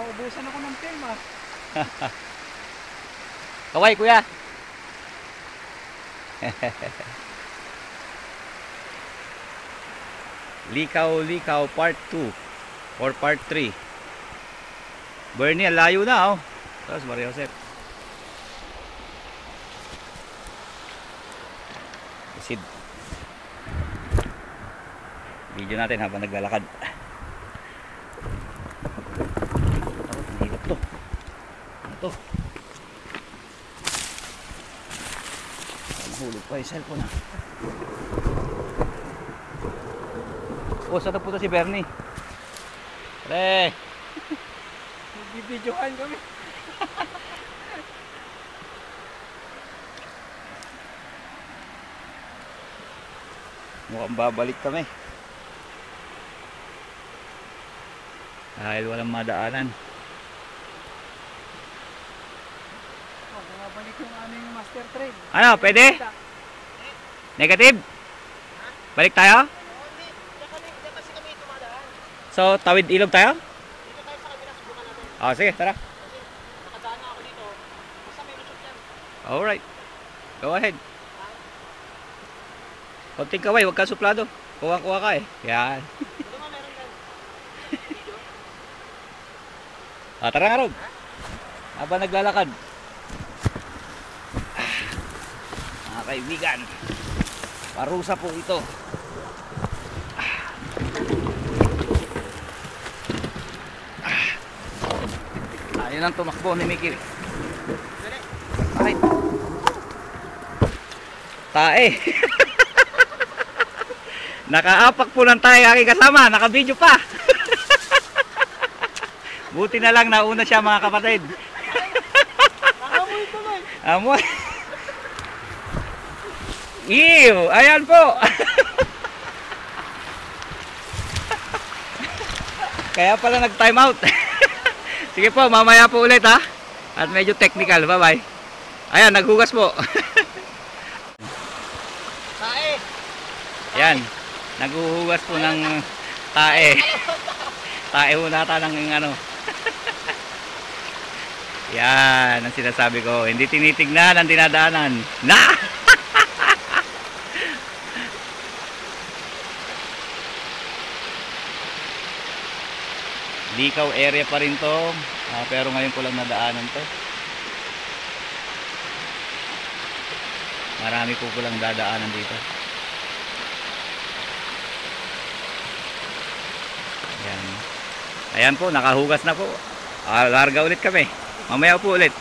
maubusan ako ng film ah. Kaway kuya. Likaw part 2 or part 3. Bernie, layo na oh. Tapos Maria Josep. Isid. Video natin habang naglalakad. Hirap to. Ano to? Mahulog pa yung cellphone ah. Oh, saan na punta si Bernie? Pre! Bibidyohan kami. Mukhang babalik kami. Dahil walang madaanan. Oh, bumabalik yung aming master trade. Ano, pwede? Negative? Balik tayo? So, tawid ilog tayo? Dito tayo sa kabila, subukan natin. Oh, sige, tara. Kasi nakadaan na ako dito. Basta may lusot yan. Alright. Go ahead. Konting kaway, huwag ka suplado. Kuha-kuha ka eh. Yan. Ito nga meron yan. Video. Ah, tara nga Rog. Habang naglalakad. Mga kaibigan. Parusa po ito. Ayun ang tumakbo ni Mickey. Bakit? Tae. Nakaapak po ng tayo aking kasama. Naka-video pa. Buti na lang nauna siya mga kapatid. Nakamoy tuloy. Amoy. Ew! Ayan po. Kaya pala nag-time out. Sige po, mamaya po ulit ha. At medyo technical. Bye-bye. Ayan, naghugas po. Tae. Ayan, naghuhugas po ng tae. Tae ho nata ng ano. Yan, ang sinasabi ko. Hindi tinitignan ang dinadaanan. Na! Likaw area pa rin to. Pero ngayon ko lang nadaanan to. Marami po lang dadaanan dito. Ayan. Ayan po, nakahugas na po. Larga ulit kami. Mamaya po ulit.